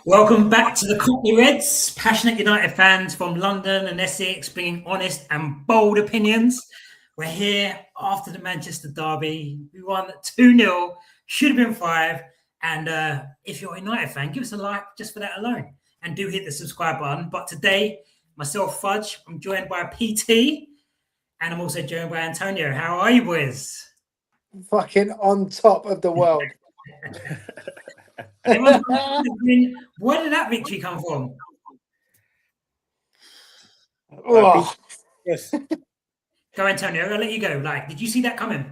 Welcome back to the Cockney Reds, passionate United fans from London and Essex, bringing honest and bold opinions. We're here after the Manchester derby. We won 2-0, should have been 5. And if you're a United fan, give us a like just for that alone. And do hit the subscribe button. But today, myself, Fudge, I'm joined by PT, and I'm also joined by Antonio. How are you, boys? Fucking on top of the world. Where did that victory come from? Yes. Go, Antonio. I'll let you go. Did you see that coming?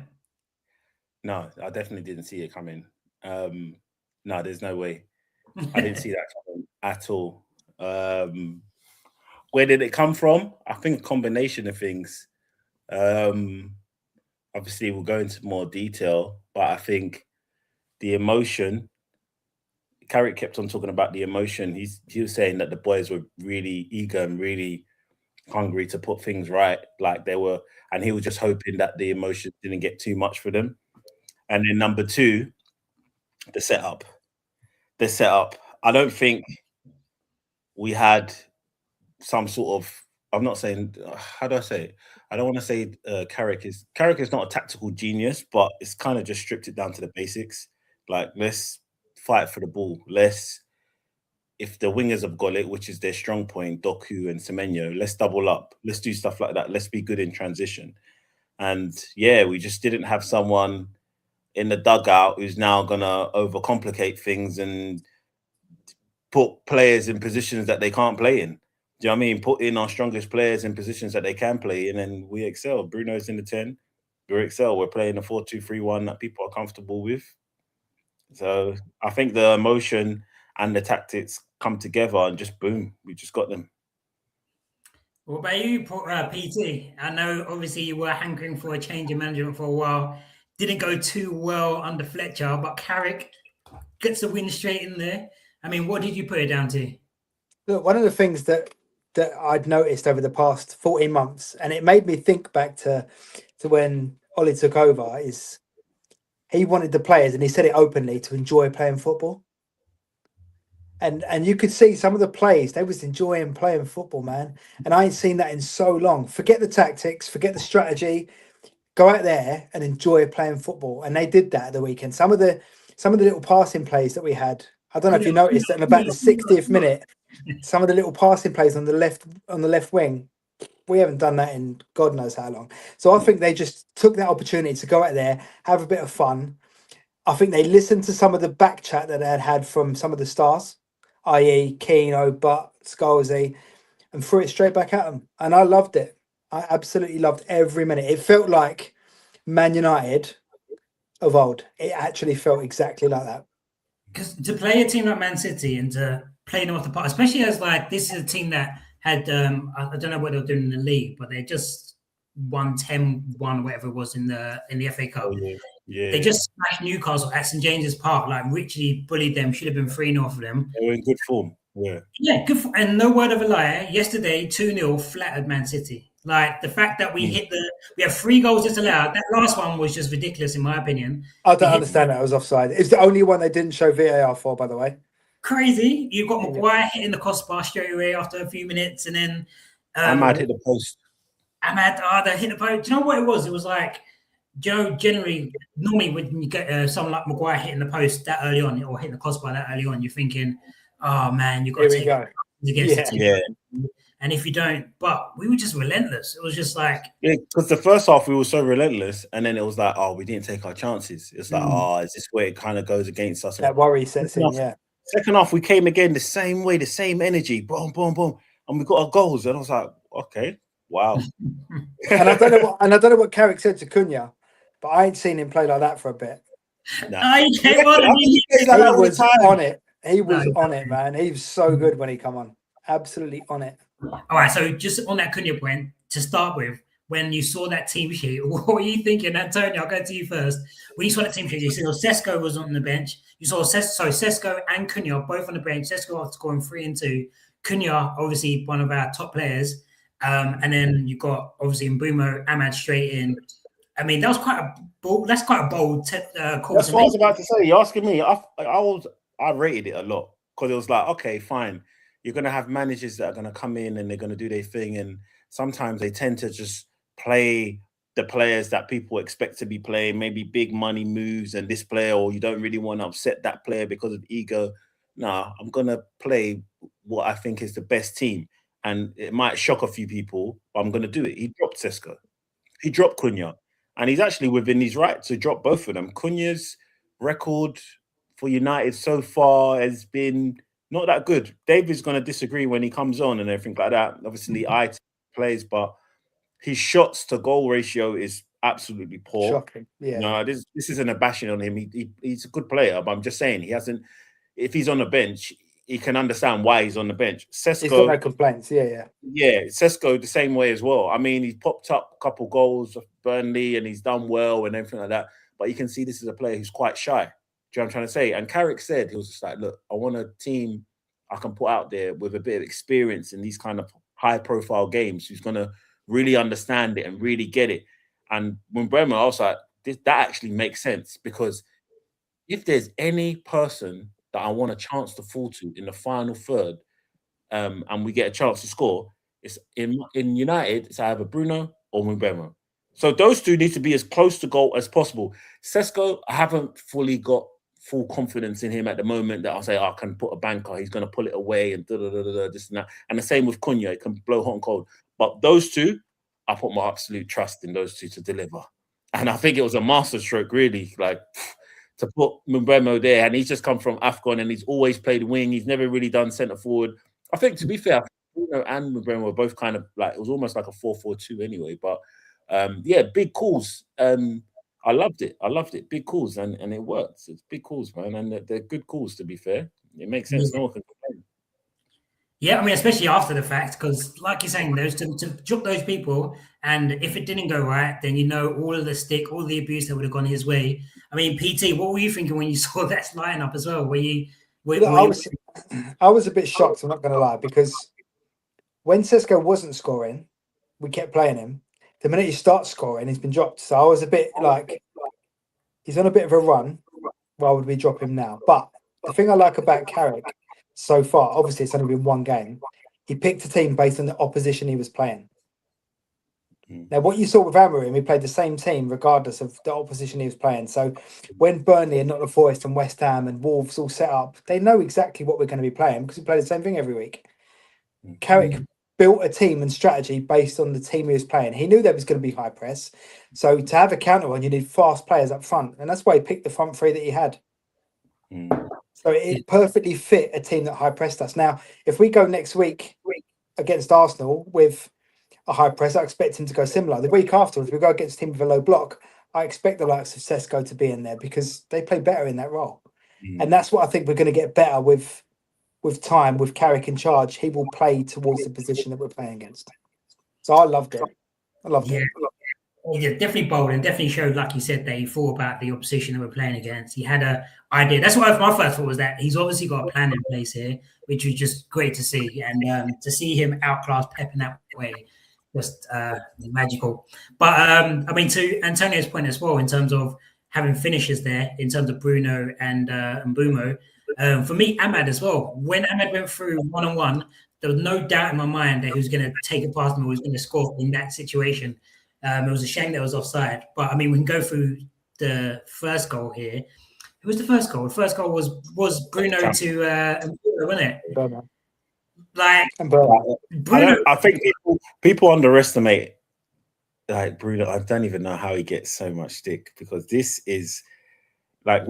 No, I definitely didn't see it coming. No, there's no way. I didn't see that coming at all. Where did it come from? I think a combination of things. Obviously, we'll go into more detail, but I think the emotion. Carrick kept on talking about the emotion. He was saying that the boys were really eager and really hungry to put things right, like they were, and he was just hoping that the emotion didn't get too much for them. And then number two, the setup. I don't think we had some sort of. I'm not saying. How do I say it? I don't want to say Carrick is not a tactical genius, but it's kind of just stripped it down to the basics. Like, let's fight for the ball. If the wingers have got it, which is their strong point, Doku and Semenyo, let's double up. Let's do stuff like that. Let's be good in transition. And yeah, we just didn't have someone in the dugout who's now gonna overcomplicate things and put players in positions that they can't play in. Do you know what I mean? Put in our strongest players in positions that they can play in, and we excel. Bruno's in the 10. We excel. We're playing a 4-2-3-1 that people are comfortable with. So I think the emotion and the tactics come together and just boom, we just got them. What about you, PT? I know obviously you were hankering for a change in management for a while. Didn't go too well under Fletcher, but Carrick gets the win straight in there. I mean, what did you put it down to? Look, one of the things that I'd noticed over the past 14 months, and it made me think back to when Ollie took over, is he wanted the players, and he said it openly, to enjoy playing football. And you could see some of the plays, they was enjoying playing football, man. And I ain't seen that in so long. Forget the tactics, forget the strategy. Go out there and enjoy playing football. And they did that at the weekend. Some of the little passing plays that we had, I don't know if you noticed that in about the 60th minute, some of the little passing plays on the left wing, we haven't done that in God knows how long. So I think they just took that opportunity to go out there, have a bit of fun. I think they listened to some of the back chat that they had from some of the stars, i.e. Keane, Butt, Scalzi, and threw it straight back at them. And I loved it. I absolutely loved every minute. It felt like Man United of old. It actually felt exactly like that. Because to play a team like Man City and to play them off the park, especially as this is a team that had, I don't know what they're doing in the league, but they just won 10-1, whatever it was in the FA Cup. Oh, yeah. They just smashed Newcastle at St James's Park, richly bullied them, should have been 3-0 for them. They were in good form. Yeah, good form. And no word of a lie, yesterday 2-0 flattered Man City. The fact that we have 3 goals disallowed, that last one was just ridiculous in my opinion. I don't understand that it was offside. It's the only one they didn't show VAR for, by the way. Crazy. You've got Maguire hitting the crossbar straight away after a few minutes, and then Ahmad hit the post. They hit the post. Do you know what it was? It was generally, normally when you get someone like Maguire hitting the post that early on or hitting the crossbar that early on, you're thinking, oh man, you've got to take it against the team. And if you don't, but we were just relentless. It was just because the first half we were so relentless, and then it was we didn't take our chances. It's is this where it kind of goes against us? That worry sets in, yeah. Second half we came again the same way, the same energy, boom, boom, boom, and we got our goals. And I was like, okay, wow. And I don't know what Carrick said to Cunha, but I ain't seen him play like that for a bit. He was on it. He was on it, man. He was so good when he come on. Absolutely on it. All right, so just on that Cunha point, to start with, when you saw that team sheet, what were you thinking, Antonio? I'll go to you first. When you saw that team sheet, you saw Sesko was on the bench. You saw Sesko and Cunha both on the bench. Sesko after scoring 3 and 2. Cunha, obviously one of our top players. And then you got obviously Mbeumo, Ahmad straight in. I mean, that was quite a bold. That's quite a bold call. That's what I was about to say. You're asking me. I rated it a lot. because it was like, okay, fine, you're going to have managers that are going to come in and they're going to do their thing, and sometimes they tend to just play the players that people expect to be playing, maybe big money moves and this player, or you don't really want to upset that player because of ego. Nah, I'm going to play what I think is the best team. And it might shock a few people, but I'm going to do it. He dropped Sesko. He dropped Cunha. And he's actually within his right to drop both of them. Cunha's record for United so far has been not that good. David's going to disagree when he comes on and everything like that. Obviously, I plays, but his shots to goal ratio is absolutely poor. Shocking. Yeah. No, this isn't a bashing on him. He's a good player, but I'm just saying he hasn't. If he's on the bench, he can understand why he's on the bench. Sesko, he's got no complaints. Yeah. Sesko the same way as well. I mean, he's popped up a couple goals of Burnley and he's done well and everything like that. But you can see this is a player who's quite shy. Do you know what I'm trying to say? And Carrick said, he was just like, look, I want a team I can put out there with a bit of experience in these kind of high-profile games who's going to really understand it and really get it. And when Bremer, I was like, that actually makes sense, because if there's any person that I want a chance to fall to in the final third, and we get a chance to score, it's in United, it's either Bruno or Mbeumo. So those two need to be as close to goal as possible. Sesko, I haven't fully got full confidence in him at the moment that I'll say, I can put a banker, he's going to pull it away and this and that. And the same with Cunha, it can blow hot and cold. But those two, I put my absolute trust in those two to deliver. And I think it was a masterstroke, really, like to put Mbeumo there. And he's just come from AFCON and he's always played wing. He's never really done centre forward. I think, to be fair, Bruno and Mbeumo were both kind of like, it was almost like a 4-4-2 anyway. But big calls. I loved it. Big calls, and it works. It's big calls, man. And they're good calls, to be fair. It makes sense. No one can complain. Yeah, I mean, especially after the fact, because like you're saying, those to drop those people, and if it didn't go right, then you know all of the stick, all the abuse that would have gone his way. I mean, PT, what were you thinking when you saw that lineup as well? I was a bit shocked, I'm not going to lie, because when Sesko wasn't scoring, we kept playing him. The minute he starts scoring, he's been dropped. So I was a bit like, he's on a bit of a run. Why would we drop him now? But the thing I like about Carrick so far, obviously it's only been one game, he picked a team based on the opposition he was playing. Now, what you saw with Amorim, he played the same team regardless of the opposition he was playing. So when Burnley and Nottingham Forest and West Ham and Wolves all set up, they know exactly what we're going to be playing because we play the same thing every week. Carrick built a team and strategy based on the team he was playing. He knew there was going to be high press. So to have a counter on, you need fast players up front. And that's why he picked the front three that he had. So it perfectly fit a team that high pressed us. Now, if we go next week against Arsenal with a high press, I expect him to go similar. The week afterwards, we go against a team with a low block, I expect the likes of Sesko to be in there because they play better in that role. And that's what I think we're going to get better with time, with Carrick in charge. He will play towards the position that we're playing against. So I loved it. it. Yeah, definitely bold and definitely showed, like you said, that he thought about the opposition that we're playing against. He had an idea. That's what my first thought was, that he's obviously got a plan in place here, which was just great to see. And to see him outclass Pep in that way, just magical. But I mean, to Antonio's point as well, in terms of having finishes there, in terms of Bruno and Mbeumo, for me, Ahmad as well. When Ahmad went through one-on-one, there was no doubt in my mind that he was going to take it past him or he was going to score in that situation. It was a shame that it was offside. But, I mean, we can go through the first goal here. Who was the first goal? The first goal was Bruno to Mbeumo, wasn't it? Mbeumo. Like, Bruno. I think people underestimate like Bruno. I don't even know how he gets so much stick, because this is like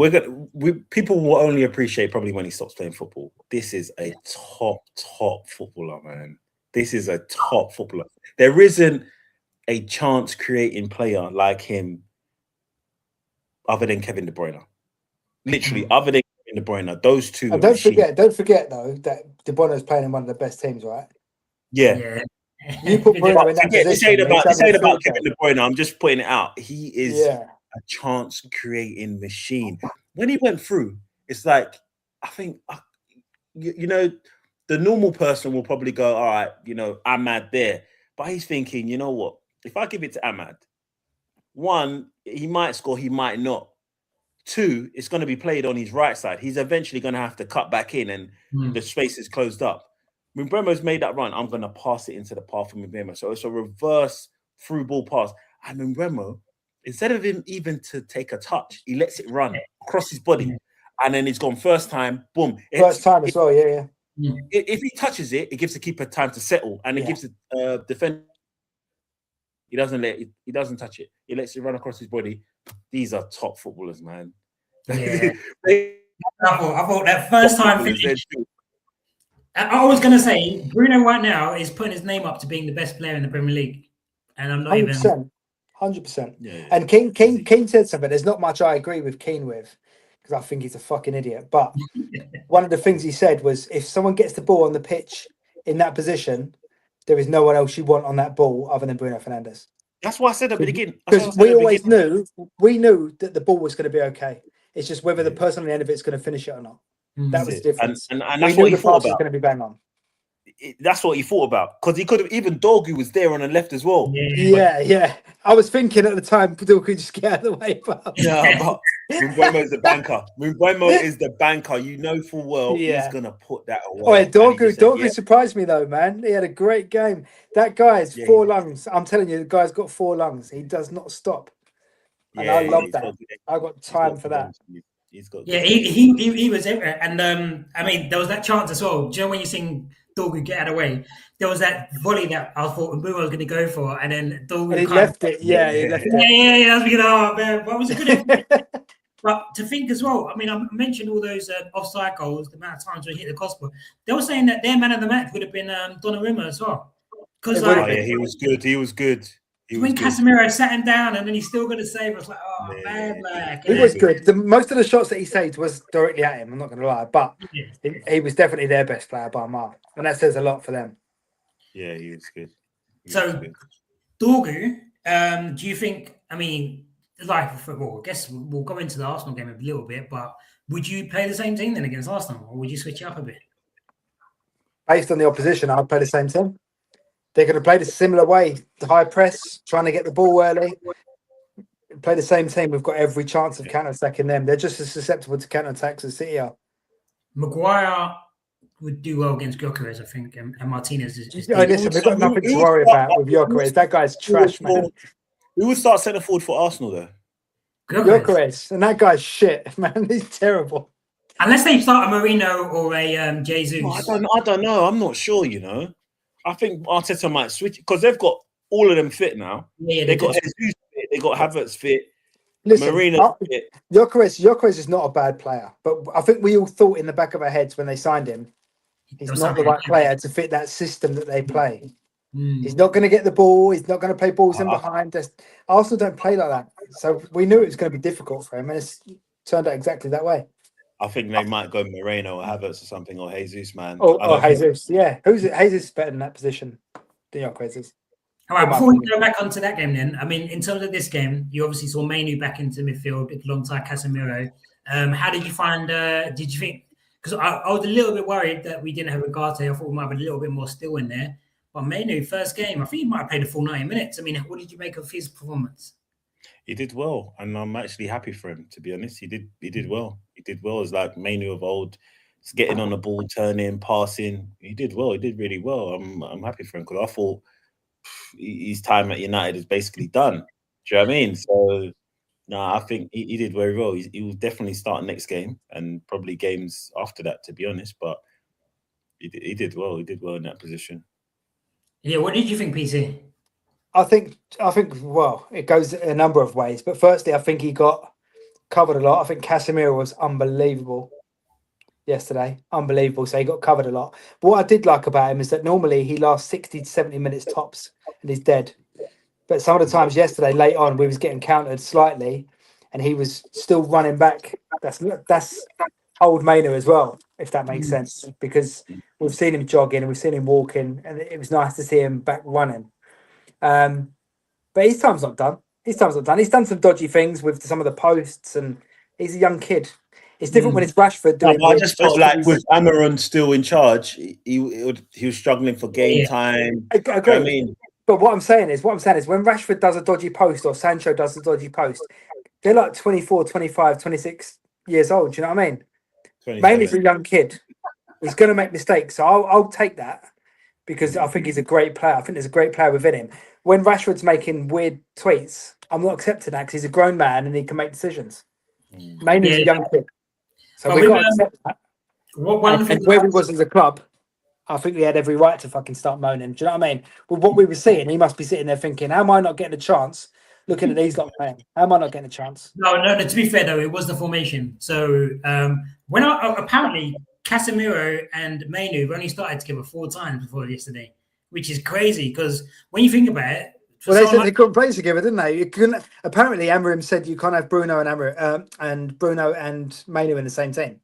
people will only appreciate probably when he stops playing football. This is a top footballer, man. This is a top footballer. There isn't a chance creating player like him other than Kevin De Bruyne. Literally, other than Kevin De Bruyne, those two. And don't forget though that De Bruyne is playing in one of the best teams, right? Yeah. You put Bruno in that position. This ain't about Kevin De Bruyne. I'm just putting it out. He is a chance creating machine. When he went through, it's like, I think, the normal person will probably go, all right, Ahmad there. But he's thinking, you know what? If I give it to Ahmad, one, he might score, he might not. 2, it's going to be played on his right side. He's eventually going to have to cut back in, and the space is closed up. When Mbeumo's made that run, I'm going to pass it into the path of Mbeumo. So it's a reverse through ball pass. And Mbeumo, instead of him even to take a touch, he lets it run across his body. And then he's gone first time, boom. First time as well, yeah. If he touches it, it gives the keeper time to settle, and it gives the defender. He doesn't touch it. He lets it run across his body. These are top footballers, man. Yeah. I thought that first time finish. I was going to say, Bruno right now is putting his name up to being the best player in the Premier League. And I'm not 100%. Yeah. And Keane said something. There's not much I agree with Keane with, because I think he's a fucking idiot. But one of the things he said was, if someone gets the ball on the pitch in that position, there is no one else you want on that ball other than Bruno Fernandes. That's why I said at the beginning. Because we knew that the ball was going to be okay. It's just whether the person on the end of it is going to finish it or not. That was the difference. And that's what he thought about. Was going to be bang on. That's what he thought about, because he could have, even Dorgu was there on the left as well. Yeah. I was thinking at the time, Dorgu just get out of the way. But Mbeumo is the banker. Mbeumo is the banker. You know full well he's gonna put that away. Oh, yeah, Dorgu surprised me though, man. He had a great game. That guy's 4 lungs. I'm telling you, the guy's got 4 lungs. He does not stop. And I love that. I got time for that. He's got he was everywhere. And I mean, there was that chance as well. Do you know when you sing Dorgu get out of the way? There was that volley that I thought Mbeumo was going to go for, and then Dorgu left it. He left it. I was thinking, oh man, what was it good? But to think as well, I mean, I mentioned all those offside goals, the amount of times we hit the crossbar. They were saying that their man of the match would have been Donnarumma as well. Because he was good. He was good. When Casemiro sat him down and then he's still going to save us, like, oh, bad luck. He was good. Most of the shots that he saved was directly at him, I'm not going to lie. But he was definitely their best player by a mile. And that says a lot for them. Yeah, he was good. Dorgu, do you think, I mean, like for football, I guess we'll go into the Arsenal game a little bit, but would you play the same team then against Arsenal, or would you switch it up a bit? Based on the opposition, I'd play the same team. They're going to play the similar way, the high press, trying to get the ball early. Play the same team. We've got every chance of counter-attacking them. They're just as susceptible to counter-attacks as City are. Maguire would do well against Gyökeres, I think, and Martinez is just... Listen, we've got nothing to worry about with Gyökeres. That guy's trash, man. Who would start centre forward for Arsenal, though? Gyökeres. And that guy's shit, man. He's terrible. Unless they start a Marino or a Jesus. Oh, I don't know. I'm not sure, you know. I think Arteta might switch, because they've got all of them fit now. Yeah, they got Jesus fit, they got Havertz fit. Listen, Marino fit. Gyökeres is not a bad player, but I think we all thought in the back of our heads when they signed him, he's not the right player to fit that system that they play. He's not going to get the ball. He's not going to play balls in behind. Arsenal don't play like that, so we knew it was going to be difficult for him, and it's turned out exactly that way. I think they might go Moreno or Havertz or something, or Jesus, man. Or Jesus, yeah. Jesus is better in that position than Gyökeres is. All right, before we go back onto that game then, I mean, in terms of this game, you obviously saw Mainu back into midfield alongside Casemiro. How did you find, did you think, because I was a little bit worried that we didn't have Ugarte. I thought we might have a little bit more still in there. But Mainu, first game, I think he might have played a full 90 minutes. I mean, what did you make of his performance? He did well, and I'm actually happy for him, to be honest. He did well. He did well. It's like Mainu of old. It's getting on the ball, turning, passing. He did well. He did really well. I'm happy for him, because I thought his time at United is basically done. Do you know what I mean? So, no, I think he did very well. He will definitely start next game, and probably games after that, to be honest. But he did well. He did well in that position. Yeah, what did you think, PC? I think, well, it goes a number of ways. But firstly, I think he got covered a lot. I think Casemiro was unbelievable yesterday. Unbelievable. So he got covered a lot. But what I did like about him is that normally he lasts 60 to 70 minutes tops and he's dead. But some of the times yesterday, late on, we was getting countered slightly and he was still running back. That's old Mainu as well, if that makes sense. Because we've seen him jogging and we've seen him walking, and it was nice to see him back running. But his time's not done. He's done some dodgy things with some of the posts, and he's a young kid. It's different when it's Rashford. I just felt like with Amaron still in charge, he was struggling for game time. I agree. You know what I mean? But what I'm saying is when Rashford does a dodgy post or Sancho does a dodgy post, They're like 24, 25, 26 years old. Do you know what I mean? 27. Mainly for a young kid. He's going to make mistakes. So I'll take that because I think he's a great player. I think there's a great player within him. When Rashford's making weird tweets, I'm not accepting that because he's a grown man and he can make decisions. Mainly he's a young kid. So But we've got to accept that. And where he was as a club, I think he had every right to fucking start moaning. Do you know what I mean? With what we were seeing, he must be sitting there thinking, how am I not getting a chance looking at these lot playing? How am I not getting a chance? No. To be fair though, it was the formation. So apparently Casemiro and Mainu have only started together 4 times before yesterday, which is crazy because when you think about it. Well, they said they couldn't play together, didn't they? You couldn't. Apparently, Amorim said you can't have Bruno and Bruno and Mainu in the same team.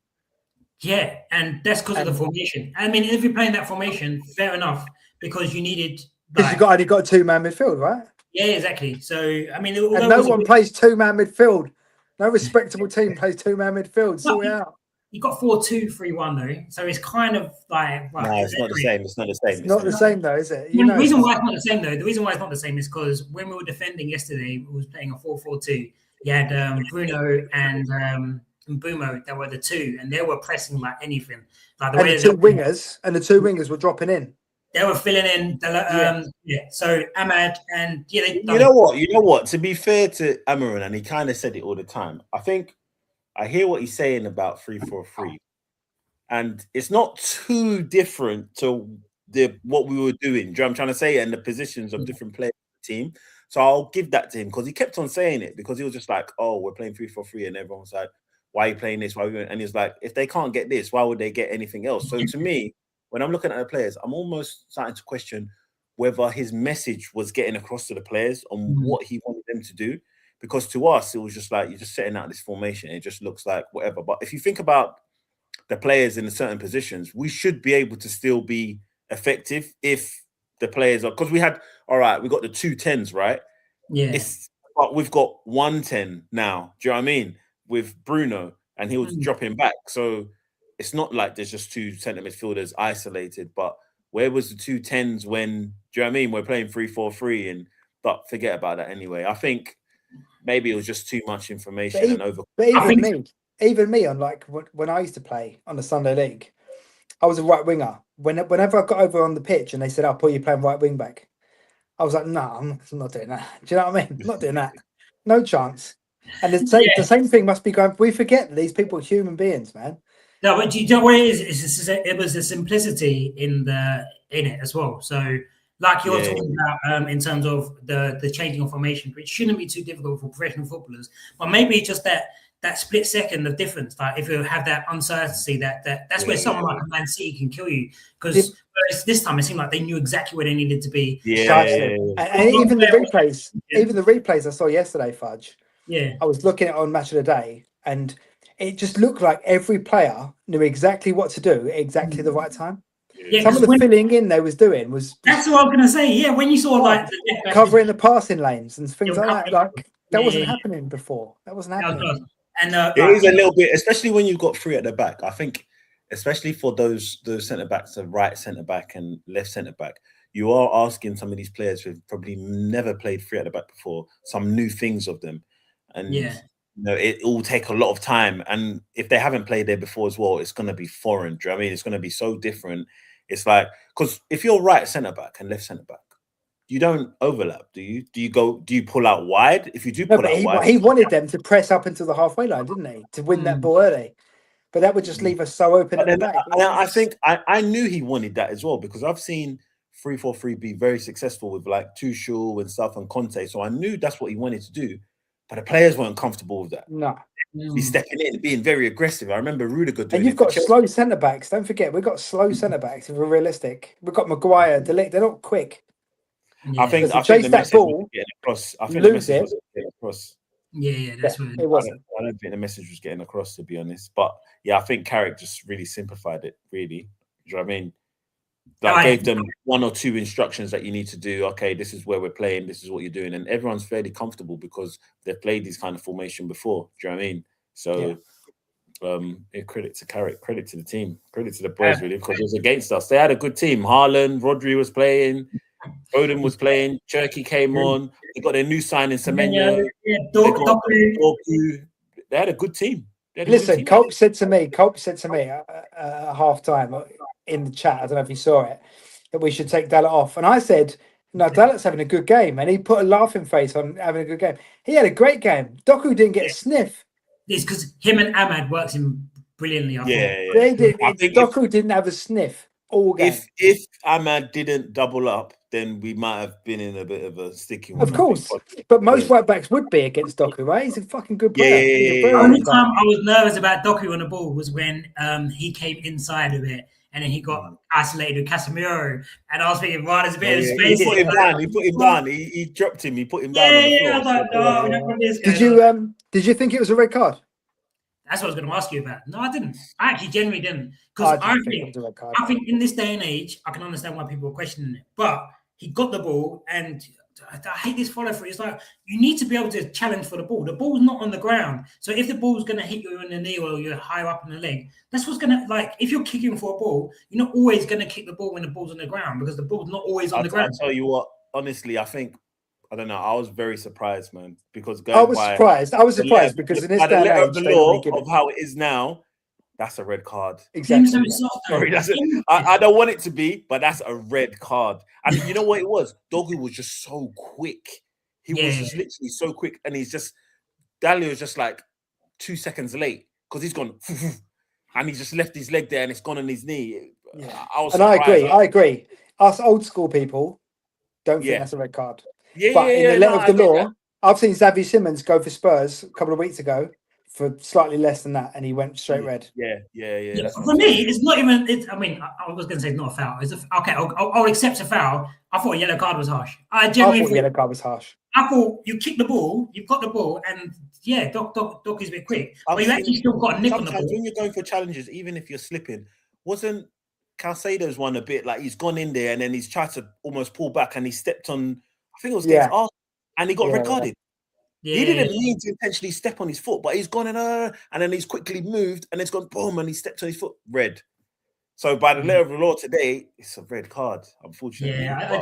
Yeah, and that's because of the formation. I mean, if you're playing that formation, fair enough, because you needed. Because you only got a 2-man midfield, right? Yeah, exactly. So I mean, and no one plays 2-man midfield. No respectable team plays 2-man midfield. Sort it out. You got 4-2-3-1 though, so it's kind of like. No, it's not the same. It's not the same. It's not the same though, is it? The reason why it's not the same though. The reason why it's not the same is because when we were defending yesterday, we was playing a 4-4-2. You had Bruno and Mbumo that were the 2, and they were pressing like anything. Like the two wingers were dropping in. They were filling in. So Ahmad and you know what? To be fair to Amarin, and he kind of said it all the time. I think I hear what he's saying about 3-4-3, and it's not too different to what we were doing. Do you know what I'm trying to say? And the positions of different players in the team. So I'll give that to him because he kept on saying it because he was just like, "Oh, we're playing 3-4-3," and everyone was like, "Why are you playing this? Why?" And he's like, "If they can't get this, why would they get anything else?" So to me, when I'm looking at the players, I'm almost starting to question whether his message was getting across to the players on what he wanted them to do. Because to us, it was just like, you're just setting out this formation. It just looks like whatever. But if you think about the players in certain positions, we should be able to still be effective if the players are, because we got the 2 10s, right? Yeah. But we've got 1 10 now. Do you know what I mean? With Bruno, and he was dropping back. So it's not like there's just 2 centre midfielders isolated, but where was the 2 10s when, do you know what I mean? We're playing 3-4-3, but forget about that anyway. I think maybe it was just too much information But even me, on like when I used to play on the Sunday League, I was a right winger. Whenever I got over on the pitch and they said, "I'll put you playing right wing back," I was like, "No, I'm not doing that." Do you know what I mean? I'm not doing that. No chance. And the same thing must be going. We forget that these people are human beings, man. No, but you know what it is? It was the simplicity in it as well. So, like you're talking about in terms of the changing of formation, which shouldn't be too difficult for professional footballers, but maybe just that split second of difference. Like if you have that uncertainty, that's where someone like a Man City can kill you. Because this time it seemed like they knew exactly where they needed to be. And even the replays I saw yesterday, Fudge. Yeah, I was looking at it on Match of the Day, and it just looked like every player knew exactly what to do at exactly the right time. Yeah, some of the filling in they was doing was. That's what I was gonna say. Yeah, when you saw like covering the passing lanes and things like that, like that wasn't happening before. That wasn't happening. And there is a little bit, especially when you've got 3 at the back. I think, especially for those centre backs, the right centre back and left centre back, you are asking some of these players who've probably never played 3 at the back before some new things of them, and it will take a lot of time. And if they haven't played there before as well, it's going to be foreign. Do you know what I mean? It's going to be so different. It's like, because if you're right centre back and left centre back, you don't overlap, do you? Do you pull out wide? If you do pull out wide, he wanted them to press up into the halfway line, didn't he, to win that ball early? But that would just leave us so open at the back. I think I knew he wanted that as well, because I've seen 3-4-3 be very successful with like Tuchel and stuff and Conte. So I knew that's what he wanted to do, but the players weren't comfortable with that. No. He's stepping in, being very aggressive. I remember Rudiger doing. And you've got slow centre backs. Don't forget, we've got slow centre backs. If we're realistic, we've got Maguire, De Ligt. They're not quick. Yeah. I think the message was getting across. I think the message was getting across. Yeah, that's what it wasn't. I don't think the message was getting across, to be honest. But yeah, I think Carrick just really simplified it. Really, do you know what I mean? Like gave them 1 or 2 instructions that you need to do. Okay, this is where we're playing. This is what you're doing, and everyone's fairly comfortable because they've played these kind of formation before. Do you know what I mean? So, credit to Carrick, credit to the team, credit to the boys really, because it was against us. They had a good team. Haaland, Rodri was playing. Foden was playing. Cherky came on. They got their new signing, Semenyo. Yeah, They got Doku. Dorgu. They had a good team. Listen, Cope said to me at half time in the chat, I don't know if you saw it, that we should take Dallet off. And I said, no, Dallet's having a good game. And he put a laughing face on having a good game. He had a great game. Doku didn't get a sniff. It's because him and Ahmad works in brilliantly. I thought. They did. I think Doku didn't have a sniff all game. If Ahmad didn't double up, then we might have been in a bit of a sticky one. Of course. But most right backs would be against Doku, right? He's a fucking good player. The only time I was nervous about Doku on the ball was when he came inside of it and then he got isolated with Casemiro. And I was thinking, right, there's a bit of space. He put him down. He dropped him. He put him down. I was like, no, we're not going to this. Did you think it was a red card? That's what I was going to ask you about. No, I didn't. I actually genuinely didn't. Because I think in this day and age, I can understand why people are questioning it. But he got the ball, and I hate this follow through. It's like, you need to be able to challenge for the ball. The ball's not on the ground. So if the ball's going to hit you in the knee or you're higher up in the leg, that's what's going to, like, if you're kicking for a ball, you're not always going to kick the ball when the ball's on the ground because the ball's not always on the ground. I'll tell you what, honestly, I don't know. I was very surprised, man, because I was surprised because in this day and age, the law of how it is now, that's a red card. Exactly. Sorry, I don't want it to be, but that's a red card. And you know what it was? Dogu was just so quick. He was just literally so quick, and Dalio was just like 2 seconds late because he's gone, and he just left his leg there, and it's gone on his knee. Yeah. I agree. Us old school people don't think that's a red card. In the letter of the law, I've seen Xavi Simons go for Spurs a couple of weeks ago for slightly less than that, and he went straight red. Yeah. For me, it's not even. I mean, I was going to say it's not a foul. Okay, I'll accept a foul. I thought a yellow card was harsh. I thought yellow card was harsh. I thought you kick the ball, you've got the ball, and Doc is a bit quick. But you actually still got a nick on the ball. When you're going for challenges, even if you're slipping, wasn't Caicedo's one a bit like he's gone in there and then he's tried to almost pull back and he stepped on. I think it was against Arsenal, and he got red carded. Yeah. He didn't mean to intentionally step on his foot, but he's gone in and then he's quickly moved and it's gone boom and he stepped on his foot. Red. So by the letter of the law today, it's a red card, unfortunately. I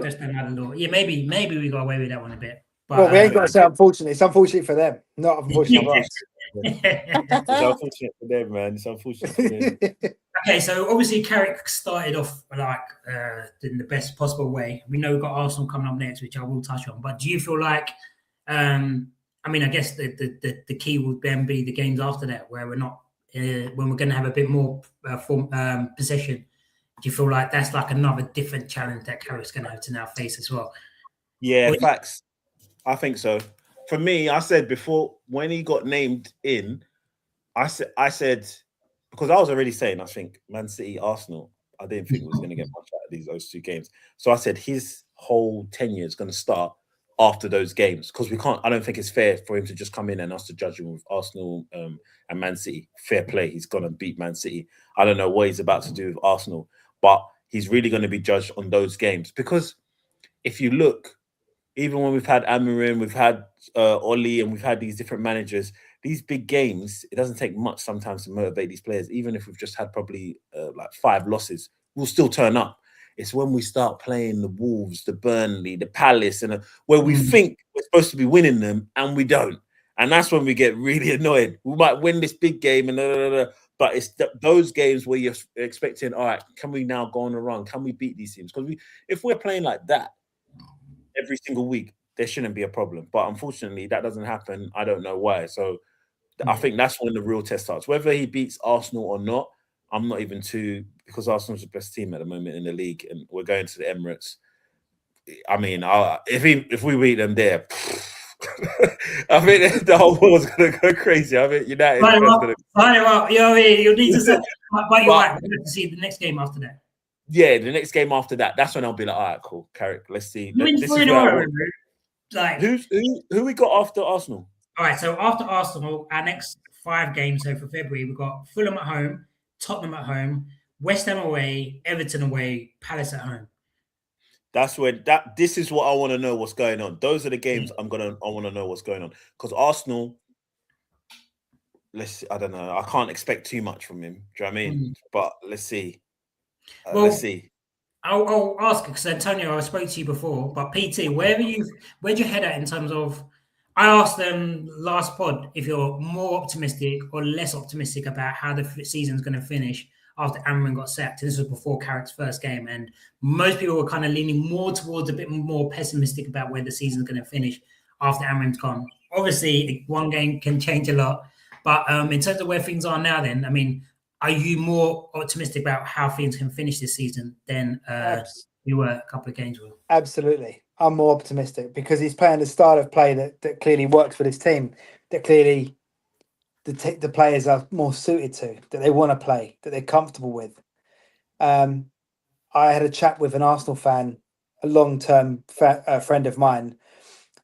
just don't have the law. Yeah, maybe we got away with that one a bit. But, well, we ain't got to say unfortunately. It's unfortunate for them, not unfortunate for us. It's unfortunate for them, man. It's unfortunate for them. Okay, so obviously Carrick started off like in the best possible way. We know we've got Arsenal coming up next, which I will touch on. But do you feel like, I mean, I guess the key will then be the games after that, where we're not when we're going to have a bit more possession. Do you feel like that's like another different challenge that Carrick's going to have to now face as well? Yeah, facts. I think so. For me, I said before when he got named in, I said because I was already saying I think Man City, Arsenal, I didn't think we was going to get much out of those two games. So I said his whole tenure is going to start after those games because we can't. I don't think it's fair for him to just come in and us to judge him with Arsenal and Man City. Fair play, he's going to beat Man City. I don't know what he's about to do with Arsenal, but he's really going to be judged on those games because if you look. Even when we've had Amorim, we've had Oli, and we've had these different managers, these big games, it doesn't take much sometimes to motivate these players. Even if we've just had probably like 5 losses, we'll still turn up. It's when we start playing the Wolves, the Burnley, the Palace, and where we think we're supposed to be winning them, and we don't. And that's when we get really annoyed. We might win this big game, but it's those games where you're expecting, all right, can we now go on a run? Can we beat these teams? Because if we're playing like that, every single week, there shouldn't be a problem. But unfortunately, that doesn't happen. I don't know why. So I think that's when the real test starts. Whether he beats Arsenal or not, I'm not even too, because Arsenal's the best team at the moment in the league and we're going to the Emirates. I mean, if we beat them there, I think the whole world's going to go crazy. I mean, United. Sign him up. You know what I mean? You'll need to say, but you're right. We'll have to see the next game after that. Yeah, the next game after that, that's when I'll be like, all right, cool, Carrick, let's see. Who we got after Arsenal? All right, so after Arsenal, our next 5 games, so for February, we've got Fulham at home, Tottenham at home, West Ham away, Everton away, Palace at home. That's where this is what I want to know what's going on. Those are the games I want to know what's going on. Because Arsenal, I don't know. I can't expect too much from him. Do you know what I mean? But let's see. Let's see. I'll ask because Antonio, I spoke to you before, but PT, where'd you head at in terms of? I asked them last pod if you're more optimistic or less optimistic about how the season's going to finish after Amram got sacked. And this was before Carrick's first game, and most people were kind of leaning more towards a bit more pessimistic about where the season's going to finish after Amram's gone. Obviously, one game can change a lot, but in terms of where things are now, then I mean. Are you more optimistic about how things can finish this season than you were a couple of games ago? Absolutely. I'm more optimistic because he's playing the style of play that clearly works for this team, that clearly the players are more suited to, that they want to play, that they're comfortable with. I had a chat with an Arsenal fan, a long-term friend of mine,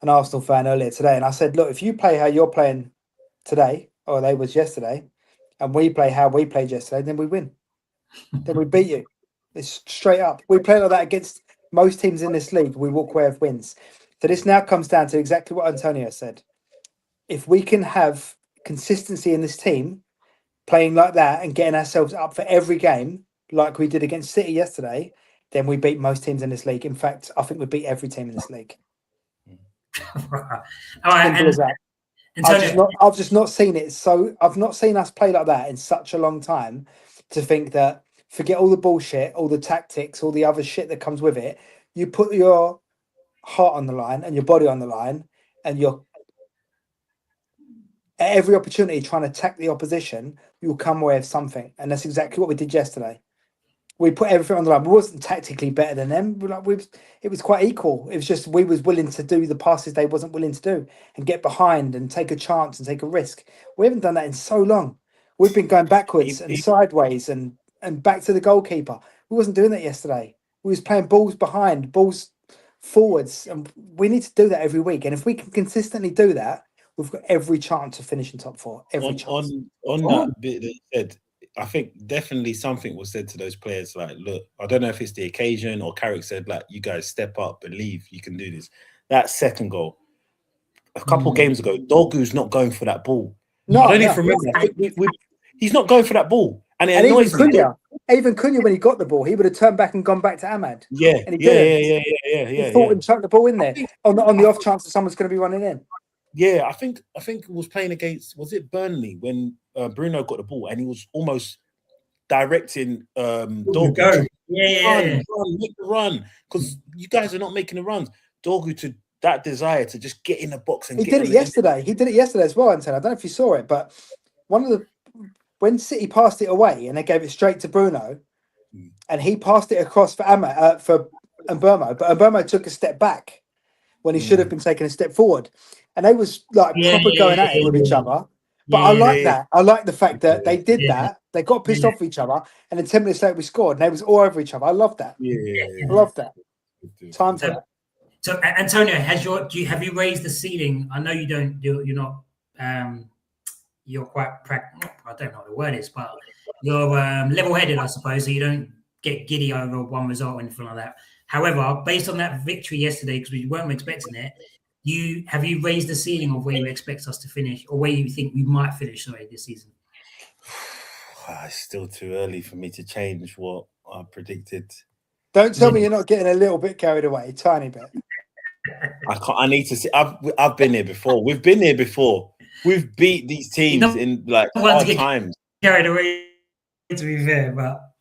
an Arsenal fan earlier today, and I said, look, if you play how you're playing today, or they was yesterday, and we play how we played yesterday, then we win. Then we beat you. It's straight up. We play like that against most teams in this league. We walk away with wins. So this now comes down to exactly what Antonio said. If we can have consistency in this team, playing like that and getting ourselves up for every game, like we did against City yesterday, then we beat most teams in this league. In fact, I think we beat every team in this league. All right, Simple as that. I've just not seen it. So I've not seen us play like that in such a long time to think that forget all the bullshit, all the tactics, all the other shit that comes with it. You put your heart on the line and your body on the line, and you're at every opportunity trying to attack the opposition, you'll come away with something. And that's exactly what we did yesterday. We put everything on the line. We wasn't tactically better than them. It was quite equal. It was just we was willing to do the passes they wasn't willing to do and get behind and take a chance and take a risk. We haven't done that in so long. We've been going backwards and sideways and back to the goalkeeper. We wasn't doing that yesterday. We was playing balls behind, balls forwards, and we need to do that every week. And if we can consistently do that, we've got every chance of finishing top four. Every chance. On that bit that you said, I think definitely something was said to those players like, look, I don't know if it's the occasion or Carrick said, like, you guys step up, believe you can do this. That second goal, a couple games ago, Dorgu's not going for that ball. No, I don't even remember. He's not going for that ball. And it annoys me. Even Cunha, when he got the ball, he would have turned back and gone back to Ahmad. Yeah, and he He thought and chucked the ball in there on the off chance that someone's going to be running in. Yeah, I think it was playing against, was it Burnley when Bruno got the ball and he was almost directing Dorgu to make the run because you guys are not making the runs. Dorgu to that desire to just get in the box and he did it yesterday. He did it yesterday as well, Anton. I don't know if you saw it, but when City passed it away and they gave it straight to Bruno, and he passed it across for Mbeumo, but Mbeumo took a step back when he should have been taking a step forward. And they was like proper going at it with each other. But I like that. I like the fact that they did that. They got pissed off with each other, and then 10 minutes later we scored, and they was all over each other. I love that. I love that. Time for that. So, Antonio, have you raised the ceiling? I know you don't. You're not. You're quite. I don't know what the word is, but you're level-headed, I suppose. So you don't get giddy over one result or anything like that. However, based on that victory yesterday, because we weren't expecting it. Have you raised the ceiling of where you expect us to finish, or where you think we might finish this season? It's still too early for me to change what I predicted. Don't tell me you're not getting a little bit carried away, tiny bit. I need to see. I've been here before. We've been here before. We've beat these teams in like hard times. Carried away, to be fair, but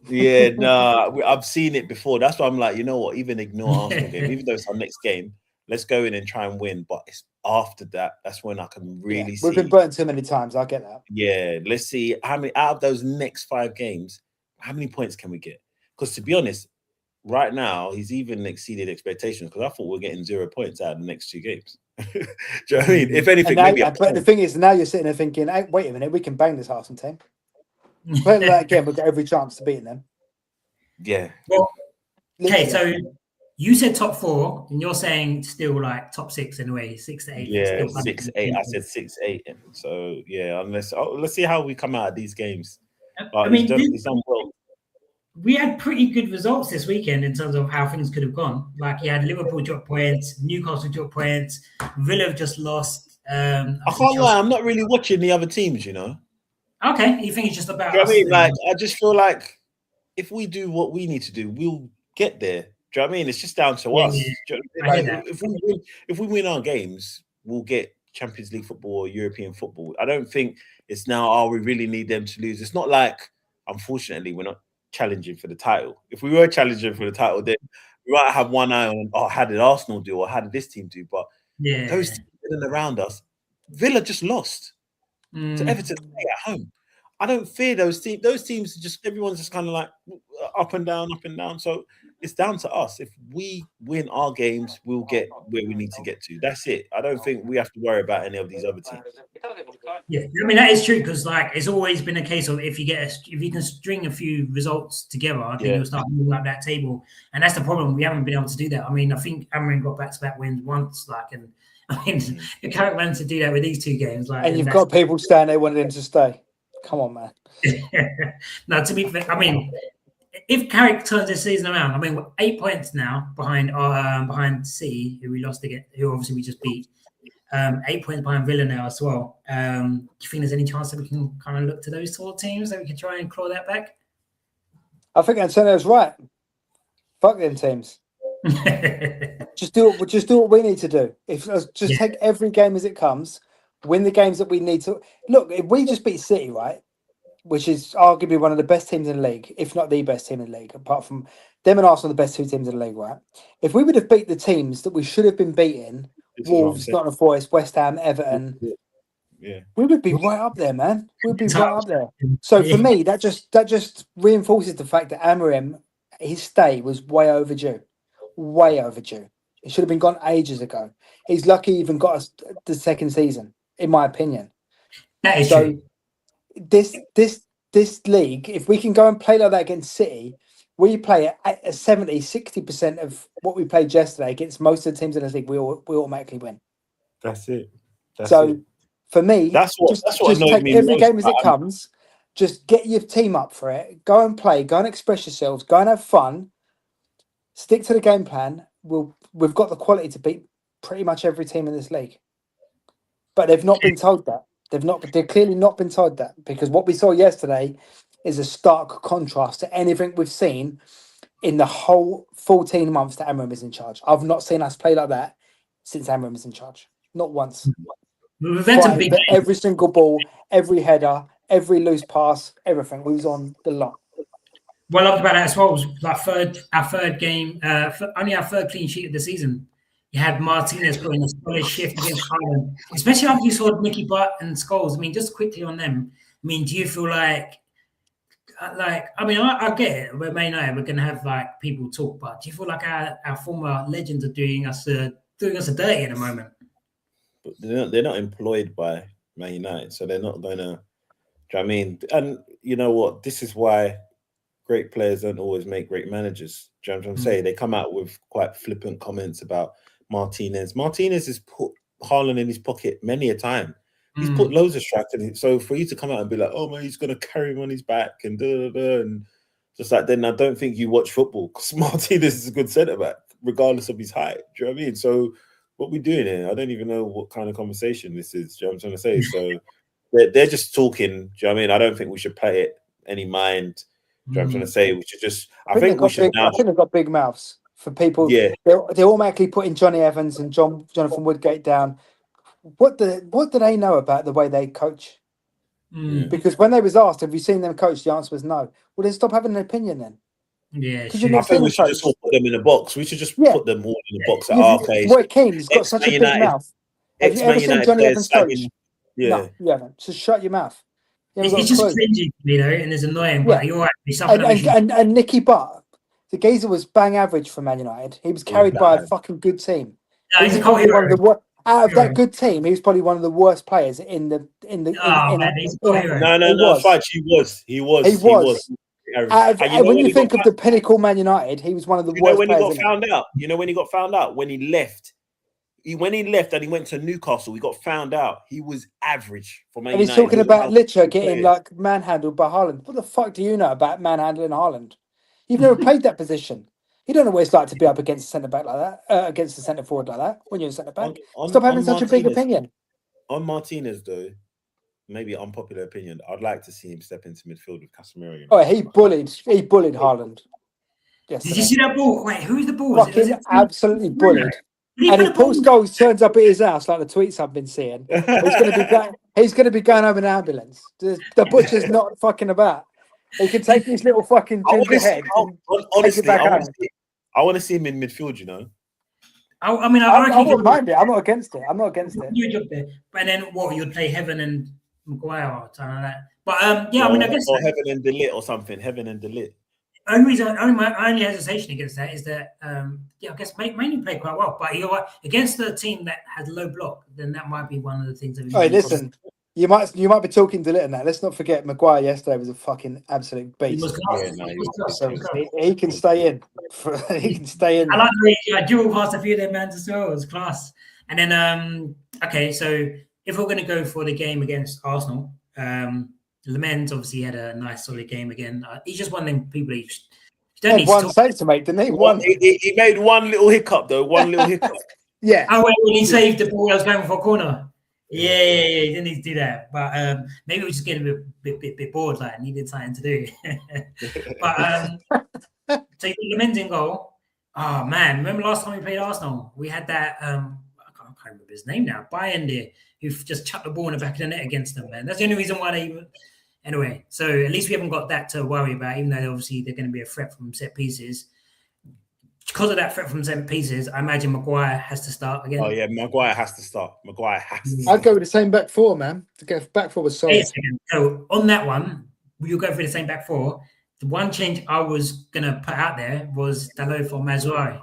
yeah, no, I've seen it before. That's why I'm like, you know what? Even ignore Arsenal game, even though it's our next game. Let's go in and try and win. But it's after that, that's when I can really see. We've been burnt too many times. I get that. Yeah, let's see how many out of those next 5 games, how many points can we get? Because to be honest, right now, he's even exceeded expectations because I thought we are getting 0 points out of the next 2 games. Do you know what I mean? If anything, maybe. But the thing is, now you're sitting there thinking, hey, wait a minute, we can bang this Arsenal team. Playing that again, we've got every chance to beat them. Yeah. Well, okay, so you said top 4, and you're saying still like top 6 anyway, 6 to 8. Yeah, 6, 8. I said 6, 8. So yeah, let's see how we come out of these games. I mean, we had pretty good results this weekend in terms of how things could have gone. Like you had Liverpool drop points, Newcastle drop points, Villa have just lost. I can't lie, I'm not really watching the other teams, you know. Okay, you think it's just about? You know what I mean? Like, I just feel like if we do what we need to do, we'll get there. Do you know what I mean? It's just down to us. Do you know what I mean? Like, if we win our games, we'll get Champions League football or European football. I don't think it's now, oh, we really need them to lose. It's not like, unfortunately, we're not challenging for the title. If we were challenging for the title, then we might have one eye on, oh, how did Arsenal do or how did this team do? But those teams around us, Villa just lost to Everton at home. I don't fear those teams. Those teams just, everyone's just kind of like up and down, up and down. So it's down to us. If we win our games, we'll get where we need to get to. That's it. I don't think we have to worry about any of these other teams. Yeah, I mean that is true because like it's always been a case of if you can string a few results together, then you'll start moving up that table, and that's the problem. We haven't been able to do that. I mean, I think Amarin got back-to-back wins once, like, and I mean, the Carrick managed to do that with these 2 games, like, and you've got people saying they wanted him to stay. Come on, man. No, to be fair, I mean, if Carrick turns this season around, I mean, we're 8 points now behind City, who we lost to get, who obviously we just beat. 8 points behind Villa now as well. Do you think there's any chance that we can kind of look to those sort of teams that we can try and claw that back? I think Antonio's right. Fuck them teams. Just do what we need to do. Take every game as it comes, win the games that we need to. Look, if we just beat City, right, which is arguably one of the best teams in the league, if not the best team in the league, apart from them and Arsenal, the best 2 teams in the league, right? If we would have beat the teams that we should have been beating, Wolves, Nottingham Forest, West Ham, Everton, we would be right up there, man. We'd be right up there. So for me, that just reinforces the fact that Amarim, his stay was way overdue. Way overdue. It should have been gone ages ago. He's lucky he even got us the second season, in my opinion. That is true. This league, if we can go and play like that against City, we play at 70-60% of what we played yesterday against most of the teams in the league. We automatically win. That's it. For me, that's what take me every most, game as it comes. Just get your team up for it. Go and play. Go and express yourselves. Go and have fun. Stick to the game plan. We've got the quality to beat pretty much every team in this league. But they've not been told that. They've clearly not been told that, because what we saw yesterday is a stark contrast to anything we've seen in the whole 14 months that Amarim is in charge. I've not seen us play like that since Amarim is in charge. Not once. Every single ball, every header, every loose pass, everything. We was on the lot. What I loved about that as well was like our third game, only our 3rd clean sheet of the season. You had Martinez putting a solid shift against Ireland, especially after you saw Nicky Butt and Scholes. I mean, just quickly on them. I mean, do you feel like I mean, I get it. We're Man United, we're going to have like people talk, but do you feel like our former legends are doing us a dirty at the moment? But they're not employed by Man United, so they're not going to. Do you know what I mean? And you know what? This is why great players don't always make great managers. Do you know what I'm saying? They come out with quite flippant comments about Martinez. Martinez has put Haaland in his pocket many a time. He's put loads of strikes in it. So for you to come out and be like, oh man, he's going to carry him on his back and and just like, then I don't think you watch football, because Martinez is a good centre-back, regardless of his height. Do you know what I mean? So what we doing here? I don't even know what kind of conversation this is. Do you know what I'm trying to say? So they're just talking. Do you know what I mean? I don't think we should pay it any mind. Do you know what I'm trying to say? We should just, I think they've got big mouths for people. Yeah. They're automatically putting Johnny Evans and Jonathan Woodgate down. What do they know about the way they coach? Because when they was asked, have you seen them coach? The answer was no. Well, then stop having an opinion then. Yeah, I think we should just all put them in a box. We should just put them all in a box. Roy Keane's got such a big mouth. Have you ever seen Johnny Evans coach? Yeah. No, you haven't. So shut your mouth. It's just cringy, and it's annoying, but you're right. And Nicky Butt, the geezer was bang average for Man United. He was carried by a fucking good team. No, he's a cult hero. Out of that good team, he was probably one of the worst players in the. No, Fudge, he was. When you think of the pinnacle Man United, he was one of the worst. When he got found out, when he got found out, when he left, and he went to Newcastle, he got found out. He was average for Man United. And he's talking about Licher getting like manhandled by Haaland. What the fuck do you know about manhandling Haaland? You've never played that position. You don't know what it's like to be up against a centre back like that, against a centre forward like that. When you're a centre back, stop having such a big opinion. On Martinez, though, maybe unpopular opinion, I'd like to see him step into midfield with Casemiro. Oh, he bullied Haaland. yesterday. Did you see that ball? Wait, who's the ball? Was Fucking it absolutely bullied. Did he And put if the ball? Paul Scholes turns up at his house, like the tweets I've been seeing, he's going to be going. He's going to be going home in an ambulance. The butcher's not fucking about. He can take his little fucking ginger head and take it back home. I want to see him in midfield. You know. I mean, I reckon wouldn't mind it. I'm not against it. I'm not against it. you job there. But then what? You'd play Heaven and Maguire or something like that. But yeah, I mean, I guess or Heaven and Delit or something. Heaven and Delit. My only hesitation against that is that yeah, I guess mainly played quite well. But you're right, against a team that had low block, then that might be one of the things that. Hey, listen. You might be talking Delit now. Let's not forget Maguire yesterday was a fucking absolute beast. He was class. He can stay in. He can stay in. I like the way he dual past a few of their mans as well. It was class. And then okay, so if we're going to go for the game against Arsenal, Lament obviously had a nice solid game again. He's just one of them people you don't need one save to make, didn't he? One. He made one little hiccup though. One little hiccup. Yeah. Oh, when he saved the ball, I was going for a corner. Yeah, he didn't need to do that. But maybe we just getting a bit bored, like needed something to do. But so Lament in goal. Oh man, remember last time we played Arsenal? We had that I can't remember his name now. Bayern there, who just chucked the ball in the back of the net against them, man. That's the only reason why they even. Anyway, so at least we haven't got that to worry about, even though obviously they're going to be a threat from set pieces. Because of that threat from set pieces, I imagine Maguire has to start again. Oh yeah, Maguire has to start. I'd go with the same back four, man. The back four was solid. So on that one, you'll go for the same back four. The one change I was gonna put out there was Dalot for Mazraoui.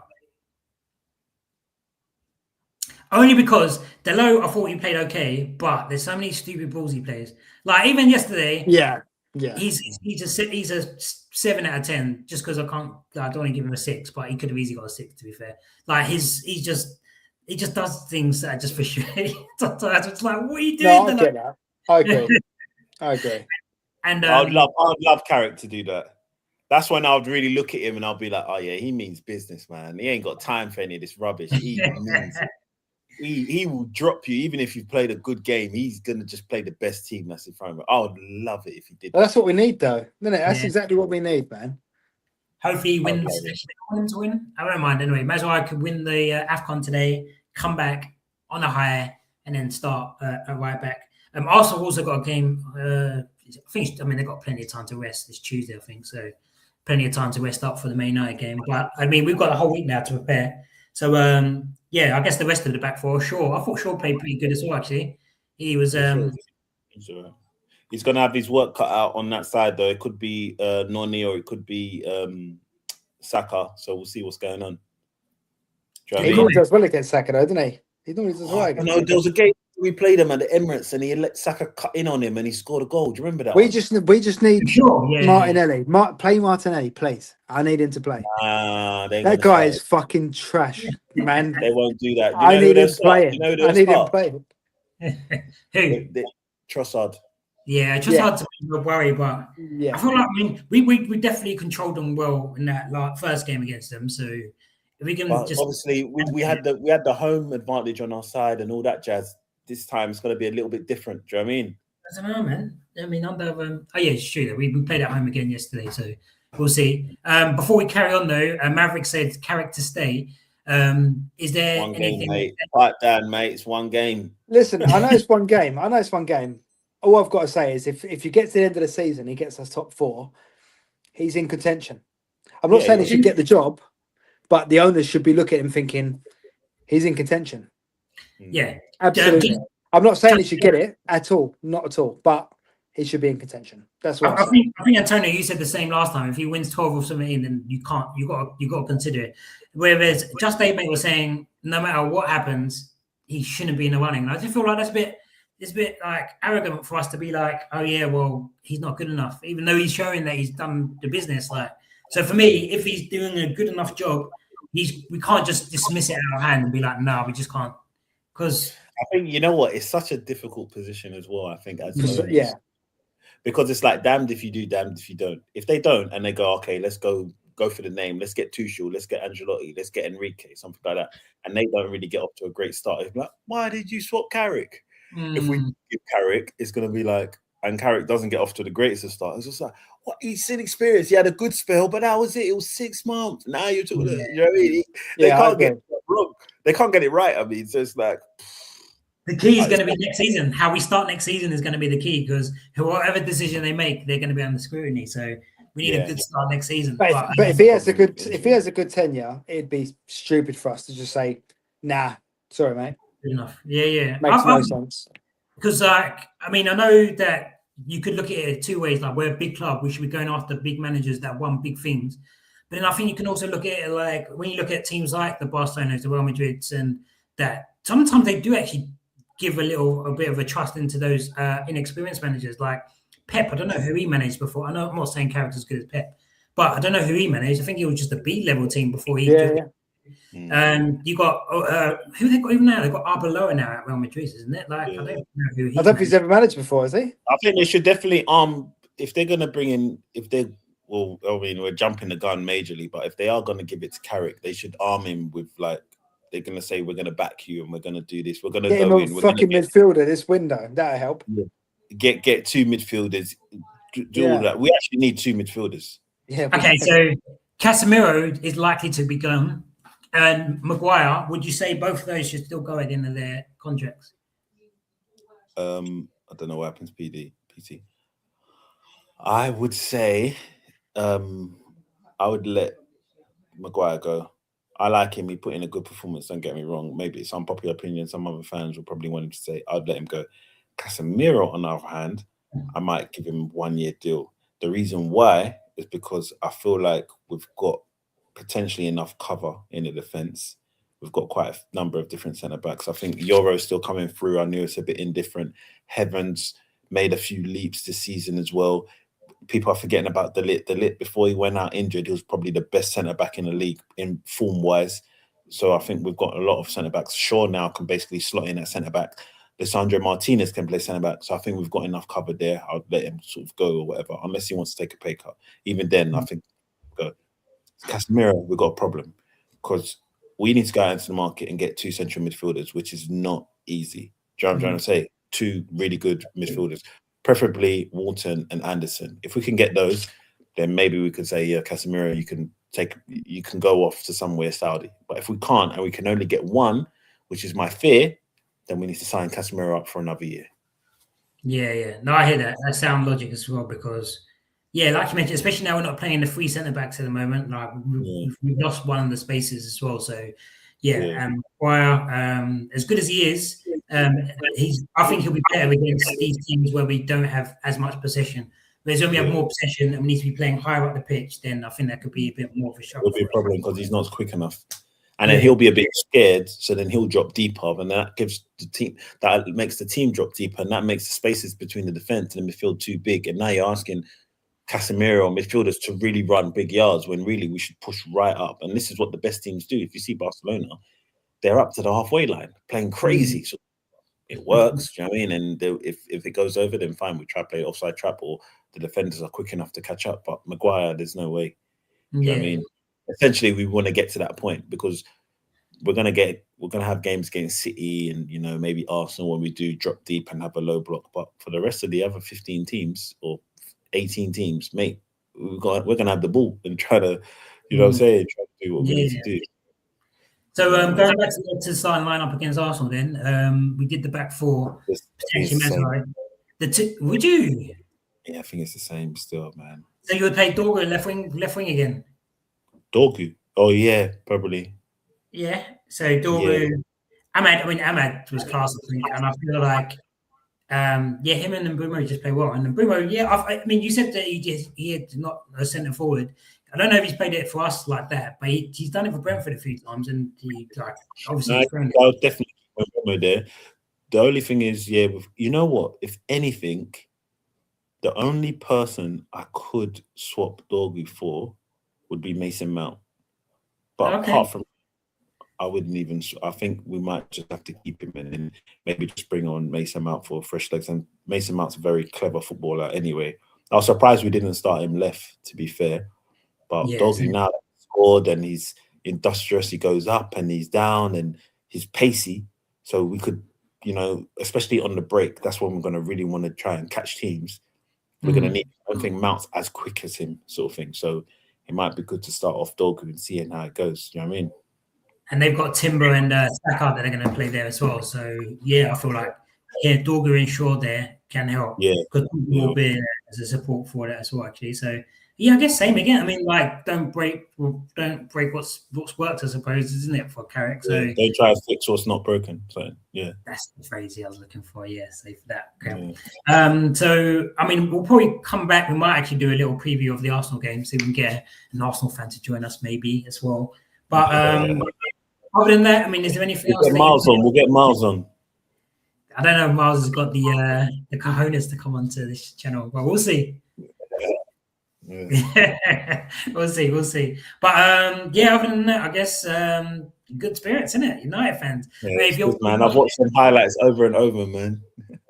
Only because Dalot, I thought he played okay, but there's so many stupid balls he plays. Like even yesterday, yeah, he's a 7 out of 10 just because I don't want to give him a 6, but he could have easily got a 6 to be fair. Like he just does things that are just for sure. It's like, what are you doing? No, I get that. I agree. And I'd love Carrick to do that. That's when I would really look at him and I'll be like, oh yeah, he means business, man. He ain't got time for any of this rubbish. He means it. He will drop you even if you've played a good game. He's gonna just play the best team that's in front of him. I would love it if he did. Well, that's what we need, though, isn't it? That's exactly what we need, man. Hopefully, he wins. I want him to win. I don't mind anyway. Mazraoui could win the AFCON today, come back on a high, and then start a right back. Arsenal also got a game. I mean, they've got plenty of time to rest. It's Tuesday, I think, so plenty of time to rest up for the Man United game. But I mean, we've got a whole week now to prepare. So yeah, I guess the rest of the back four, Shaw. I thought Shaw played pretty good as well, actually. He was he's gonna have his work cut out on that side though. It could be Noni or it could be Saka. So we'll see what's going on. He normally does well against Saka, though, doesn't he? He normally does well against Saka. There was a game we played him at the Emirates and he let Saka cut in on him and he scored a goal. Do you remember that? We just need Martinelli. Play Martinelli, please. I need him to play. That guy is fucking trash, man. They won't do that. I need him playing. I need him playing. Who? Trossard. Yeah, Trossard to be a worry, but I feel like we definitely controlled them well in that first game against them. So if we can obviously we had the home advantage on our side and all that jazz. This time it's going to be a little bit different. Do you know what I mean? I don't know, man. I mean, it's true that we played at home again yesterday, so we'll see. Before we carry on, though, Maverick said Carrick to stay. Is there one anything? Game, mate. Pipe down, mate. It's one game. Listen, I know it's one game. All I've got to say is if you get to the end of the season, he gets us top 4, he's in contention. I'm not saying he should get the job, but the owners should be looking at him thinking he's in contention. Yeah, absolutely. I'm not saying he should get it at all, not at all, but he should be in contention. That's what I think. Antonio, you said the same last time. If he wins 12 or something, then you got to consider it. Whereas Just Mate was saying, no matter what happens, he shouldn't be in the running. And I just feel like it's a bit like arrogant for us to be like, oh yeah, well, he's not good enough, even though he's showing that he's done the business. So for me, if he's doing a good enough job, we can't just dismiss it out of hand and be like, no, we just can't. Because I think you know what, it's such a difficult position as well. I think because it's like damned if you do, damned if you don't. If they don't and they go, okay, let's go for the name, let's get Tuchel, let's get Ancelotti, let's get Enrique, something like that, and they don't really get off to a great start. It's like, why did you swap Carrick? If we give Carrick, it's going to be like, and Carrick doesn't get off to the greatest of start. It's just like, what? He's inexperienced. He had a good spell, but that was it. It was 6 months. Now you're talking. Yeah. You know what I mean? They can't get it wrong. They can't get it right. I mean, so it's like the key is going to be next season. How we start next season is going to be the key, because whatever decision they make, they're going to be under scrutiny. So we need a good start next season. But if he has a good tenure, it'd be stupid for us to just say, "Nah, sorry, mate." Good enough. Yeah. Makes no sense. Because I mean, I know that you could look at it 2 ways. Like, we're a big club, we should be going after big managers that won big things. But then I think you can also look at it like, when you look at teams like the Barcelonas, the Real Madrids, and that sometimes they do actually give a bit of a trust into those inexperienced managers. Like Pep, I don't know who he managed before. I know I'm not saying Carrick's as good as Pep, but I don't know who he managed. I think he was just a B-level team before he. You got who they got even now? They've got Arbeloa now at Real Madrid, isn't it? Like, I don't know who he. I don't think he's ever managed before, has he? I think they should definitely if they're gonna bring in, I mean, we're jumping the gun majorly, but if they are gonna give it to Carrick, they should arm him with, like, they're gonna say, we're gonna back you and we're gonna do this. We're gonna get go him in. We're fucking midfielder this window. That'll help. Get 2 midfielders. Do all that. We actually need 2 midfielders. Yeah. Okay, so Casemiro is likely to be gone. And Maguire, would you say both of those should still go at the end of their contracts? I don't know what happens, PT. I would say I would let Maguire go. I like him. He put in a good performance, don't get me wrong. Maybe it's unpopular opinion. Some other fans will probably want him to say, I'd let him go. Casemiro, on the other hand, I might give him a 1-year deal. The reason why is because I feel like we've got potentially enough cover in the defence. We've got quite a number of different centre-backs. I think Euro's still coming through. I knew it's a bit indifferent. Heavens made a few leaps this season as well. People are forgetting about the lit before he went out injured. He was probably the best centre-back in the league in form-wise. So I think we've got a lot of centre-backs. Shaw now can basically slot in at centre-back. Lisandro Martinez can play centre-back. So I think we've got enough cover there. I'll let him sort of go or whatever, unless he wants to take a pay cut. Even then, I think go. Casemiro, we've got a problem because we need to go out into the market and get 2 central midfielders, which is not easy. Do you know what I'm trying to say? 2 really good midfielders, preferably Walton and Anderson. If we can get those, then maybe we could say, yeah, Casemiro, you can go off to somewhere Saudi. But if we can't and we can only get 1, which is my fear, then we need to sign Casemiro up for another year. Yeah. No, I hear that. That sound logic as well, because like you mentioned, especially now we're not playing the 3 centre-backs at the moment. Like we've lost one of the spaces as well. So Maguire, as good as he is, I think he'll be better against these teams where we don't have as much possession. Whereas when we have more possession and we need to be playing higher up the pitch, then I think that could be a bit more of a shock. It'll be a problem because he's not quick enough. And then he'll be a bit scared, so then he'll drop deeper, and that gives the team, that makes the team drop deeper, and that makes the spaces between the defence and the midfield too big. And now you're asking Casemiro and midfielders to really run big yards when really we should push right up. And this is what the best teams do. If you see Barcelona, they're up to the halfway line, playing crazy. So it works, do you know what I mean? And if it goes over, then fine, we try to play offside trap, or the defenders are quick enough to catch up. But Maguire, there's no way. Do you know what I mean? Essentially, we want to get to that point because we're gonna have games against City and maybe Arsenal when we do drop deep and have a low block. But for the rest of the other 15 teams or 18 teams, mate, we're gonna have the ball and try to, you know what I'm saying, try to do what we need to do. So going back to the starting lineup against Arsenal, then we did the back 4. Would you? Yeah, I think it's the same still, man. So you would play Dorgu left wing again? Dorgu? Oh yeah, probably. Yeah. So Dorgu, Ahmad was class, I think, and I feel like him and Mbeumo just play well. And Mbeumo, you said that he had not a centre forward. I don't know if he's played it for us like that, but he's done it for Brentford a few times, and he obviously. I'll definitely keep Mbeumo there. The only thing is, you know what? If anything, the only person I could swap Dorgu for would be Mason Mount. But apart from, I wouldn't even. I think we might just have to keep him and then maybe just bring on Mason Mount for fresh legs. And Mason Mount's a very clever footballer anyway. I was surprised we didn't start him left, to be fair. But Dorgu now scored and he's industrious. He goes up and he's down and he's pacey. So we could you know, especially on the break, that's when we're going to really want to try and catch teams. We're going to need, I don't think Mount's as quick as him, sort of thing. So it might be good to start off Dorgu and seeing how it goes. You know what I mean? And they've got Timber and Saka that they're going to play there as well. So yeah, I feel like Dorgu and Shaw there can help. Yeah, because will be as a support for that as well. Actually, so yeah, I guess same again. I mean, like don't break what's worked, I suppose, isn't it, for Carrick? So don't try to fix what's not broken. So yeah, that's the phrase I was looking for. Yeah, say for that. Okay. Yeah. So I mean, we'll probably come back. We might actually do a little preview of the Arsenal game, so we can get an Arsenal fan to join us maybe as well. But other than that, I mean, is there anything else? We'll get Miles on. I don't know if Miles has got the cojones to come onto this channel, but we'll see. Yeah. we'll see. But yeah, other than that, I guess good spirits, isn't it? United fans. Yeah, I mean, man, I've watched some highlights over and over, man.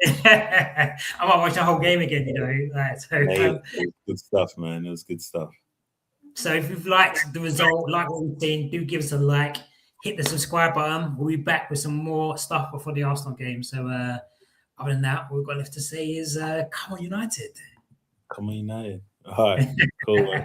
I might watch the whole game again, you know. So, it was good stuff, man. It was good stuff. So if you've liked the result, like what we've seen, do give us a like. Hit the subscribe button. We'll be back with some more stuff before the Arsenal game. So other than that, what we've got left to say is come on United. Come on United. All right, cool.